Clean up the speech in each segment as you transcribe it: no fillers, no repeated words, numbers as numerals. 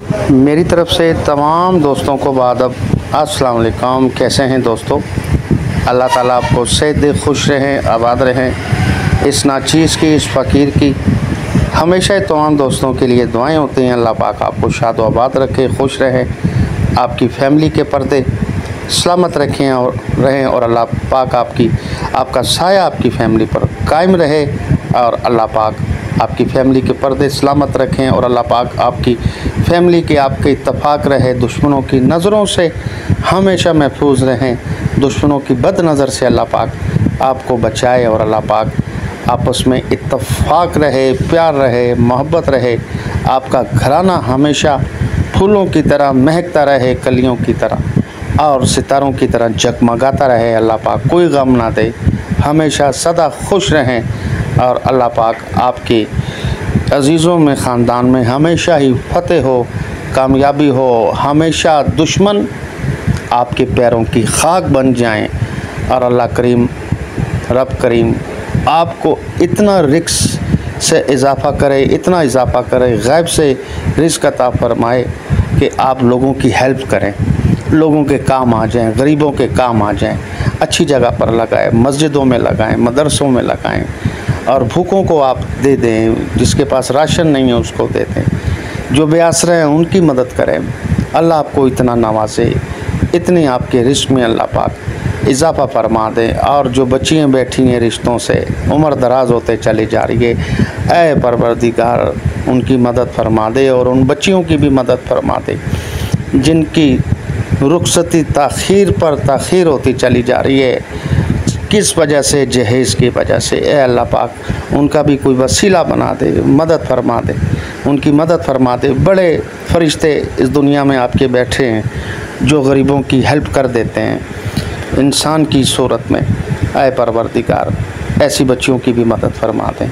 मेरी तरफ से तमाम दोस्तों को बादब अस्सलाम वालेकुम। कैसे हैं दोस्तों? अल्लाह ताला आपको सेहत दे, खुश रहें, आबाद रहें। इस नाचीज़ की, इस फ़कीर की हमेशा तमाम दोस्तों के लिए दुआएं होती हैं। अल्लाह पाक आपको शाद व आबाद रखे, खुश रहें, आपकी फ़ैमिली के पर्दे सलामत रखें और रहें, और अल्लाह पाक आपका साया आपकी फ़ैमिली पर कायम रहे, और अल्लाह पाक आपकी फ़ैमिली के पर्दे सलामत रखें, और अल्लाह पाक आपकी फ़ैमिली के आपके इत्तफाक रहे, दुश्मनों की नज़रों से हमेशा महफूज रहें, दुश्मनों की बद नज़र से अल्लाह पाक आपको बचाए, और अल्लाह पाक आपस में इत्तफाक रहे, प्यार रहे, मोहब्बत रहे, आपका घराना हमेशा फूलों की तरह महकता रहे, कलियों की तरह और सितारों की तरह जगमगाता रहे। अल्लाह पाक कोई गम ना दे, हमेशा सदा खुश रहें, और अल्लाह पाक आपके अज़ीज़ों में, ख़ानदान में हमेशा ही फ़तेह हो, कामयाबी हो, हमेशा दुश्मन आपके पैरों की खाक बन जाएं, और अल्लाह करीम, रब करीम आपको इतना रिज़्क़ से इजाफ़ा करे, इतना इजाफ़ा करे, गैब से रिज़्क़ अता फ़रमाए कि आप लोगों की हेल्प करें, लोगों के काम आ जाएं, गरीबों के काम आ जाएं, अच्छी जगह पर लगाएं, मस्जिदों में लगाएं, मदरसों में लगाएं, और भूखों को आप दे दें, जिसके पास राशन नहीं है उसको दे दें, जो बेआसरे हैं उनकी मदद करें। अल्लाह आपको इतना नवाज़े, इतनी आपके रिज़्क़ में अल्लाह पाक इजाफ़ा फरमा दें, और जो बच्चियाँ बैठी हैं रिश्तों से उम्र दराज होते चली जा रही है, ऐ परवरदिगार उनकी मदद फरमा दे, और उन बच्चियों की भी मदद फरमा दे जिनकी रुखसती ताख़ीर पर ताख़ीर होती चली जा रही है, किस वजह से? जहेज़ की वजह से। ए अल्लाह पाक उनका भी कोई वसीला बना दे, मदद फरमा दे, उनकी मदद फरमा दे। बड़े फ़रिश्ते इस दुनिया में आपके बैठे हैं जो गरीबों की हेल्प कर देते हैं इंसान की सूरत में। ऐ परवरदिगार ऐसी बच्चियों की भी मदद फरमा दें,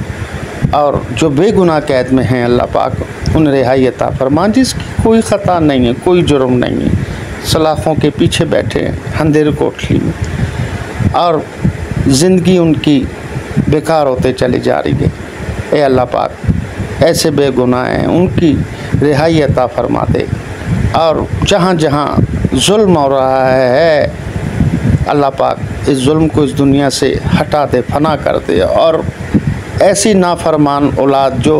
और जो बेगुनाह कैद में हैं अल्लाह पाक उन रिहाई अता फरमा, जिसकी कोई ख़ता नहीं है, कोई जुर्म नहीं है, सलाखों के पीछे बैठे हैं अंधेर कोठरी में, और ज़िंदगी उनकी बेकार होते चली जा रही है। ए अल्लाह पाक ऐसे बेगुनाह हैं उनकी रिहाई अता फरमा दे, और जहाँ जहाँ जुल्म हो रहा है अल्लाह पाक इस जुल्म को इस दुनिया से हटा दे, फना कर दे, और ऐसी नाफरमान औलाद जो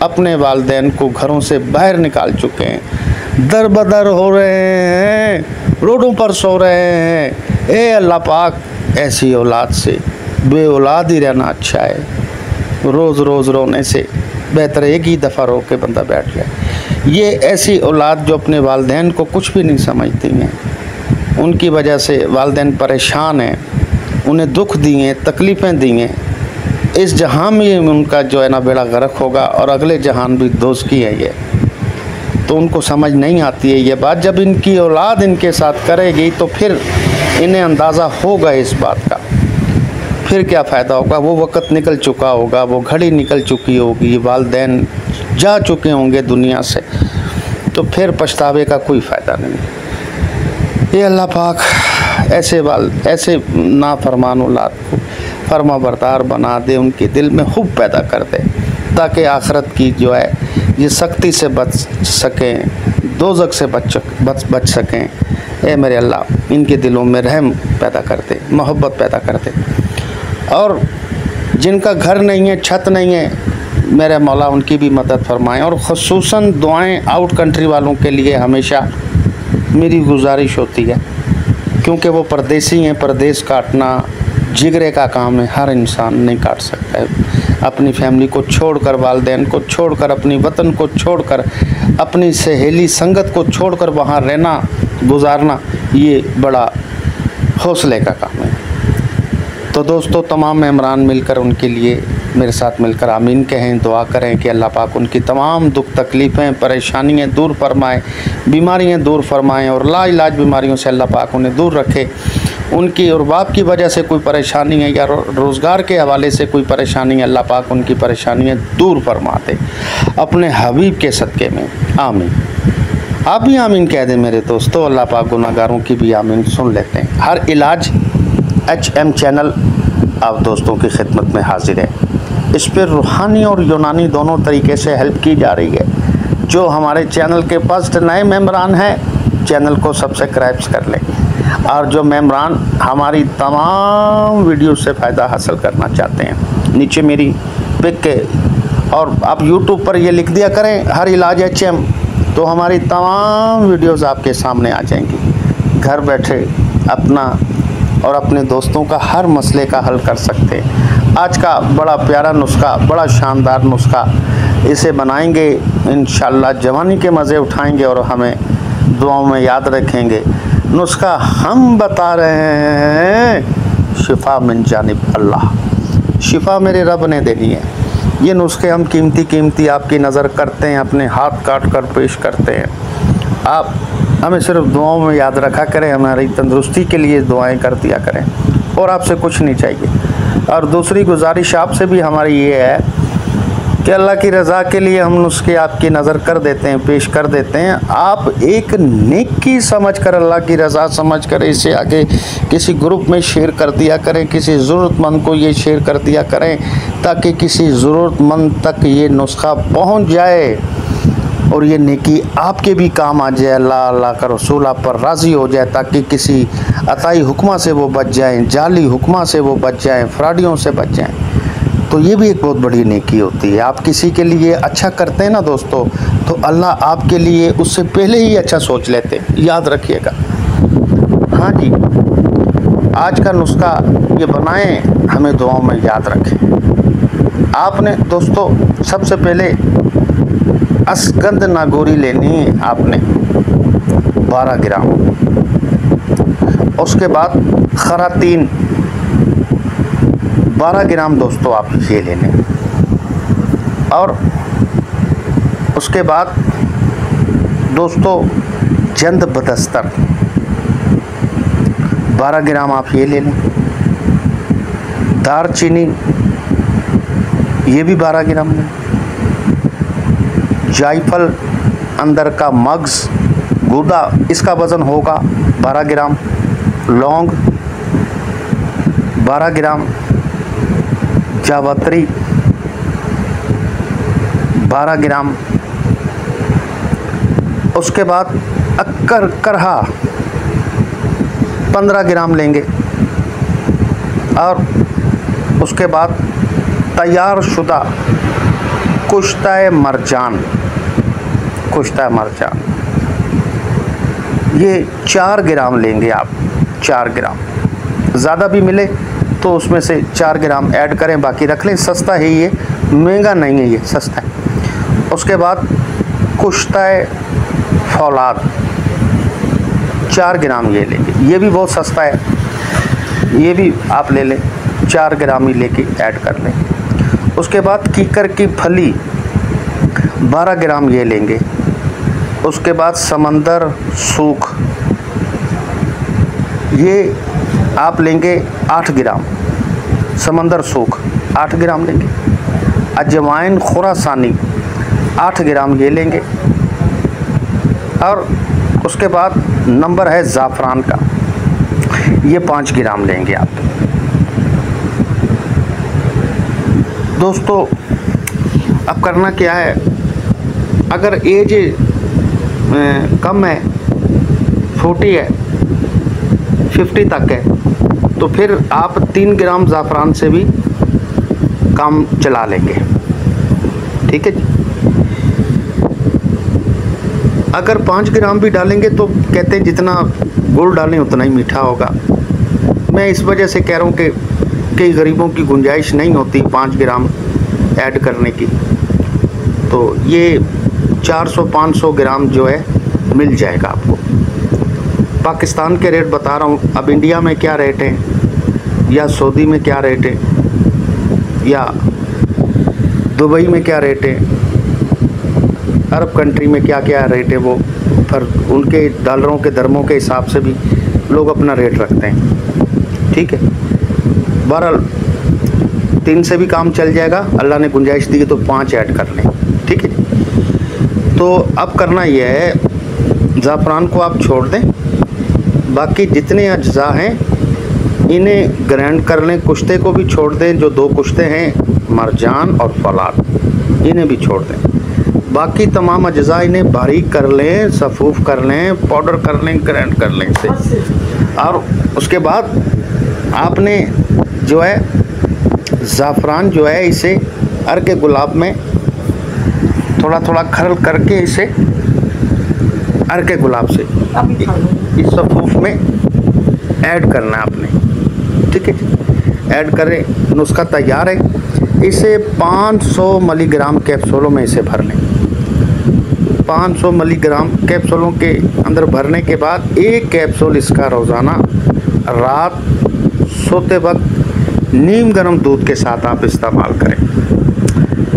अपने वालिदैन को घरों से बाहर निकाल चुके हैं, दर बदर हो रहे हैं, रोडों पर सो रहे हैं, ए अल्लाह पाक ऐसी औलाद से बे औलाद ही रहना अच्छा है। रोज़ रोज़ रोने से बेहतर एक ही दफ़ा रो के बंदा बैठ जाए। ये ऐसी औलाद जो अपने वालिदैन को कुछ भी नहीं समझती हैं, उनकी वजह से वालिदैन परेशान हैं, उन्हें दुख दिए, तकलीफ़ें दी हैं, इस जहां में उनका जो है ना बेड़ा गर्क होगा, और अगले जहान भी दोज़खी है ये, तो उनको समझ नहीं आती है ये बात। जब इनकी औलाद इनके साथ करेगी तो फिर इन्हें अंदाज़ा होगा इस बात का, फिर क्या फ़ायदा होगा। वो वक़्त निकल चुका होगा, वो घड़ी निकल चुकी होगी, वालिदैन जा चुके होंगे दुनिया से, तो फिर पछतावे का कोई फ़ायदा नहीं। ये अल्लाह पाक ऐसे नाफरमान औलाद को फरमा बरदार बना दे, उनके दिल में हुब पैदा कर दे, ताकि आखिरत की जो है ये सख्ती से बच सकें, दोज़ख से बच सकें। ए मेरे अल्लाह इनके दिलों में रहम पैदा कर दे, मोहब्बत पैदा कर दे, और जिनका घर नहीं है, छत नहीं है, मेरे मौला उनकी भी मदद फरमाएं। और ख़ुसूसन दुआएं आउट कंट्री वालों के लिए हमेशा मेरी गुजारिश होती है, क्योंकि वो परदेसी हैं, परदेश काटना जिगरे का काम है, हर इंसान नहीं काट सकता है। अपनी फैमिली को छोड़कर, वालिदैन को छोड़कर, अपनी वतन को छोड़कर, अपनी सहेली संगत को छोड़कर वहाँ रहना, गुजारना, ये बड़ा हौसले का काम है। तो दोस्तों तमाम मेहमान मिलकर उनके लिए मेरे साथ मिलकर आमीन कहें, दुआ करें कि अल्लाह पाक उनकी तमाम दुख तकलीफ़ें, परेशानियाँ दूर फरमाएँ, बीमारियाँ दूर फरमाएँ, और लाइलाज बीमारियों से अल्लाह पाक उन्हें दूर रखे। उनकी और बाप की वजह से कोई परेशानी है या रोज़गार के हवाले से कोई परेशानी है, अल्लाह पाक उनकी परेशानियाँ दूर फरमाते अपने हबीब के सदक़े में। आमीन। आप भी आमीन कह दें मेरे दोस्तों। अल्लाह पाक गुनाहगारों की भी आमीन सुन लेते हैं। हर इलाज HM चैनल आप दोस्तों की खिदमत में हाजिर है। इस पर रूहानी और यूनानी दोनों तरीके से हेल्प की जा रही है। जो हमारे चैनल के फर्स्ट नए मेंबरान हैं, चैनल को सब्सक्राइब कर लें, और जो मेंबरान हमारी तमाम वीडियो से फ़ायदा हासिल करना चाहते हैं, नीचे मेरी पिक के और आप यूट्यूब पर ये लिख दिया करें हर इलाज HM, तो हमारी तमाम वीडियोस आपके सामने आ जाएंगी। घर बैठे अपना और अपने दोस्तों का हर मसले का हल कर सकते हैं। आज का बड़ा प्यारा नुस्खा, बड़ा शानदार नुस्खा, इसे बनाएंगे इंशाअल्लाह, जवानी के मज़े उठाएंगे और हमें दुआओं में याद रखेंगे। नुस्खा हम बता रहे हैं, शिफा मिन जानिब अल्लाह, शिफा मेरे रब ने देनी है। ये नुस्खे हम कीमती आपकी नज़र करते हैं, अपने हाथ काट कर पेश करते हैं। आप हमें सिर्फ दुआओं में याद रखा करें, हमारी तंदुरुस्ती के लिए दुआएं कर दिया करें, और आपसे कुछ नहीं चाहिए। और दूसरी गुजारिश आपसे भी हमारी ये है कि अल्लाह की रज़ा के लिए हम नुस्खे आपकी नज़र कर देते हैं, पेश कर देते हैं। आप एक नेकी समझ कर, अल्लाह की रज़ा समझ कर इसे आगे किसी ग्रुप में शेयर कर दिया करें, किसी ज़रूरतमंद को ये शेयर कर दिया करें, ताकि किसी ज़रूरतमंद तक ये नुस्खा पहुंच जाए और ये नेकी आपके भी काम आ जाए। अल्लाह का रसूल आप पर राज़ी हो जाए, ताकि किसी अताई हुक्मा से वो बच जाएं, जाली हुक्मा से वो बच जाएं, फ्रॉडियों से बच जाएं। तो ये भी एक बहुत बड़ी नेकी होती है। आप किसी के लिए अच्छा करते हैं ना दोस्तों, तो अल्लाह आपके लिए उससे पहले ही अच्छा सोच लेते हैं, याद रखिएगा। हाँ जी, आज का नुस्खा ये बनाएं, हमें दुआओं में याद रखें। आपने दोस्तों सबसे पहले असगंध नागौरी लेनी है, आपने 12 ग्राम। उसके बाद खरातीन 12 ग्राम दोस्तों आप ये लेने, और उसके बाद दोस्तों जंद बदस्तर 12 ग्राम आप ये ले लें। दारचीनी ये भी 12 ग्राम लें। जायफल अंदर का मग्ज़ गुदा, इसका वज़न होगा 12 ग्राम। लौंग 12 ग्राम। जावत्री 12 ग्राम। उसके बाद अक्कर करहा 15 ग्राम लेंगे, और उसके बाद तैयार शुदा कुश्ता मरजान ये 4 ग्राम लेंगे आप। 4 ग्राम, ज़्यादा भी मिले तो उसमें से 4 ग्राम ऐड करें, बाकी रख लें। सस्ता है ये, महंगा नहीं है, ये सस्ता है। उसके बाद कुश्ता फौलाद 4 ग्राम ये लेंगे, ये भी बहुत सस्ता है, ये भी आप ले लें, 4 ग्राम ही लेके ऐड कर लें। उसके बाद कीकर की फली 12 ग्राम ये लेंगे। उसके बाद समंदर सूख ये आप लेंगे 8 ग्राम। समंदर सूख 8 ग्राम लेंगे। अजवाइन खुरासानी 8 ग्राम ये लेंगे। और उसके बाद नंबर है ज़ाफ़रान का, ये 5 ग्राम लेंगे आप। दोस्तों अब करना क्या है, अगर एज कम है, 40 है, 50 तक है, तो फिर आप 3 ग्राम ज़ाफ़रान से भी काम चला लेंगे, ठीक है जी। अगर 5 ग्राम भी डालेंगे तो कहते हैं जितना गुड़ डालें उतना ही मीठा होगा। मैं इस वजह से कह रहा हूँ कि कई गरीबों की गुंजाइश नहीं होती 5 ग्राम ऐड करने की, तो ये 400-500 ग्राम जो है मिल जाएगा आपको। पाकिस्तान के रेट बता रहा हूँ, अब इंडिया में क्या रेट है, या सऊदी में क्या रेट है, या दुबई में क्या रेट है, अरब कंट्री में क्या क्या रेट है, वो पर उनके डॉलरों के दरमों के हिसाब से भी लोग अपना रेट रखते हैं, ठीक है। बहरहाल 3 से भी काम चल जाएगा, अल्लाह ने गुंजाइश दी है तो 5 ऐड कर लें, ठीक है। तो अब करना यह है, ज़ाफ़रान को आप छोड़ दें, बाकी जितने अज्जा हैं इन्हें ग्राइंड कर लें। कुश्ते को भी छोड़ दें, जो 2 कुश्ते हैं मरजान और फलाद, इन्हें भी छोड़ दें। बाकी तमाम अज्जा इन्हें बारीक कर लें, सफूफ कर लें, पाउडर कर लें, ग्राइंड कर लें इसे। और उसके बाद आपने जो है ज़ाफ़रान जो है इसे अर्क गुलाब में थोड़ा थोड़ा खरल करके इसे अर्क गुलाब से इस सफूफ में ऐड करना है आपने, ठीक है। ऐड करें, नुस्खा तैयार है। इसे 500 मिलीग्राम कैप्सूलों में इसे भर लें। 500 मिलीग्राम कैप्सूलों के अंदर भरने के बाद एक कैप्सूल इसका रोज़ाना रात सोते वक्त नीम गर्म दूध के साथ आप इस्तेमाल करें।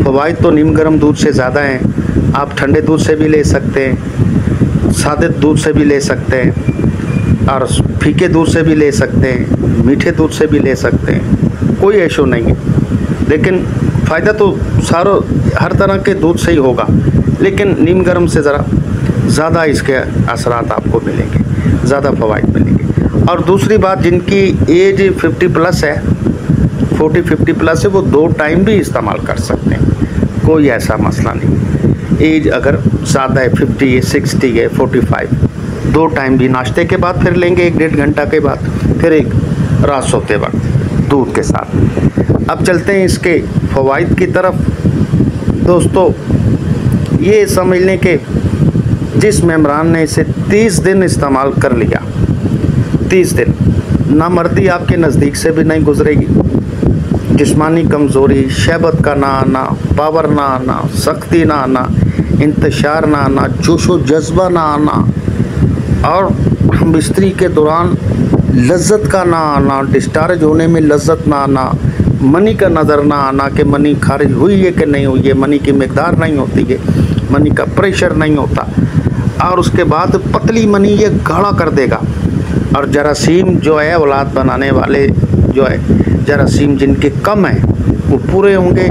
फ़वाइद तो नीम गर्म दूध से ज़्यादा हैं। आप ठंडे दूध से भी ले सकते हैं, सादे दूध से भी ले सकते हैं, और फीके दूध से भी ले सकते हैं, मीठे दूध से भी ले सकते हैं, कोई इशू नहीं है। लेकिन फ़ायदा तो हर तरह के दूध से ही होगा, लेकिन नीम गर्म से ज़रा ज़्यादा इसके असरात आपको मिलेंगे, ज़्यादा फ़वाइद मिलेंगे। और दूसरी बात, जिनकी एज 50 प्लस है, 40-50 प्लस है, वो 2 टाइम भी इस्तेमाल कर सकते हैं, कोई ऐसा मसला नहीं। एज अगर ज़्यादा है, 50 है, 60 है, 45, 2 टाइम भी, नाश्ते के बाद फिर लेंगे 1-1.5 घंटा के बाद, फिर एक रात सोते वक्त दूध के साथ। अब चलते हैं इसके फ़वाइद की तरफ। दोस्तों, ये समझ लें कि जिस मेम्बरान ने इसे 30 दिन इस्तेमाल कर लिया, 30 दिन, नामर्दी आपके नज़दीक से भी नहीं गुजरेगी। जिस्मानी कमज़ोरी, शहबत का ना आना, पावर ना आना, सख्ती ना आना, इंतशार ना आना, जोशो जज्बा ना आना, और बिस्तरी के दौरान लज्जत का ना आना, डिस्चार्ज होने में लज्जत ना आना, मनी का नज़र ना आना कि मनी खारिज हुई है कि नहीं हुई है, मनी की मकदार नहीं होती है, मनी का प्रेशर नहीं होता। और उसके बाद पतली मनी ये गाढ़ा कर देगा। और जरासीम जो है, औलाद बनाने वाले जो है जरासीम जिनके कम हैं वो पूरे होंगे,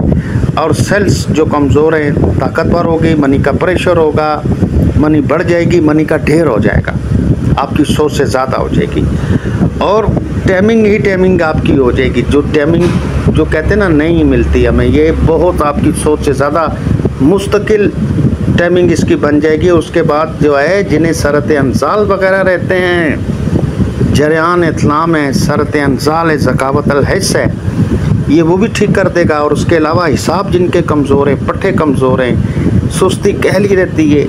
और सेल्स जो कमज़ोर हैं ताकतवर हो गई, मनी का प्रेशर होगा, मनी बढ़ जाएगी, मनी का ढेर हो जाएगा, आपकी सोच से ज़्यादा हो जाएगी। और टाइमिंग ही टाइमिंग आपकी हो जाएगी, जो टाइमिंग जो कहते हैं ना नहीं मिलती हमें, ये बहुत आपकी सोच से ज़्यादा मुस्तकिल टाइमिंग इसकी बन जाएगी। उसके बाद जो है जिन्हें सरत अंसाल वगैरह रहते हैं, जरियान इतलाम है, सरत अंसाल है, ज़कावत अल-हिस्स है, ये वो भी ठीक कर देगा। और उसके अलावा हिसाब जिनके कमज़ोर हैं, पट्टे कमज़ोर हैं, सुस्ती कहली रहती है,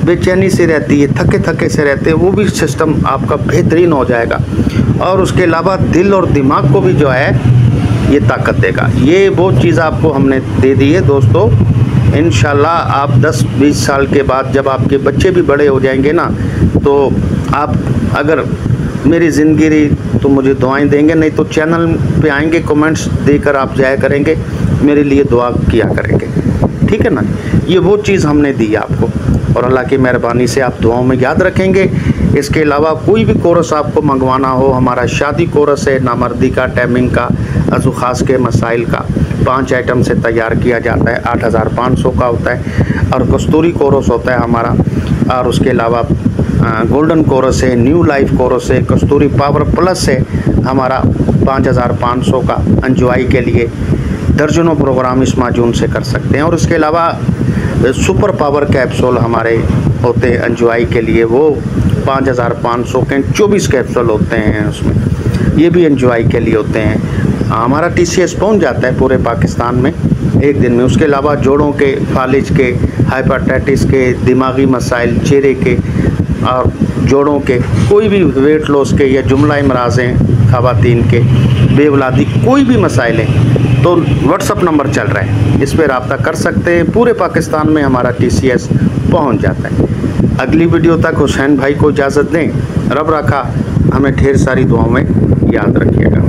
बेचैनी से रहती है, थके थके से रहते हैं, वो भी सिस्टम आपका बेहतरीन हो जाएगा। और उसके अलावा दिल और दिमाग को भी जो है ये ताकत देगा। ये वो चीज़ आपको हमने दे दी है दोस्तों। इंशाल्लाह आप 10-20 साल के बाद जब आपके बच्चे भी बड़े हो जाएंगे ना, तो आप अगर मेरी ज़िंदगी रही तो मुझे दुआएं देंगे, नहीं तो चैनल पे आएंगे, कमेंट्स देकर आप जाया करेंगे, मेरे लिए दुआ किया करेंगे, ठीक है ना। ये वो चीज़ हमने दी आपको, और अल्लाह की मेहरबानी से आप दुआओं में याद रखेंगे। इसके अलावा कोई भी कोर्स आपको मंगवाना हो, हमारा शादी कोर्स है, नामर्दी का, टाइमिंग का, अज़ू ख़ास के मसाइल का, 5 आइटम से तैयार किया जाता है, 8500 का होता है। और कस्तूरी कोर्स होता है हमारा, और उसके अलावा गोल्डन कोर्स है, न्यू लाइफ कोर्स है, कस्तूरी पावर प्लस है हमारा 5500 का। एंजॉय के लिए दर्जनों प्रोग्राम इस माजून से कर सकते हैं। और उसके अलावा सुपर पावर कैप्सूल हमारे होते हैं एंजॉय के लिए, वो 5500 के 24 कैप्सूल होते हैं उसमें, ये भी एंजॉय के लिए होते हैं। हमारा TCS पहुंच जाता है पूरे पाकिस्तान में एक दिन में। उसके अलावा जोड़ों के, फालिज के, हाइपरटाइटिस के, दिमागी मसाइल, चेहरे के और जोड़ों के, कोई भी वेट लॉस के या जुमला इमराज हैं ख़वातीन के, बेवलादी, कोई भी मसाइल हैं, तो व्हाट्सअप नंबर चल रहा है, इस पर रब्ता कर सकते हैं। पूरे पाकिस्तान में हमारा TCS पहुंच जाता है। अगली वीडियो तक हुसैन भाई को इजाज़त दें। रब रखा हमें ढेर सारी दुआओं में याद रखिएगा।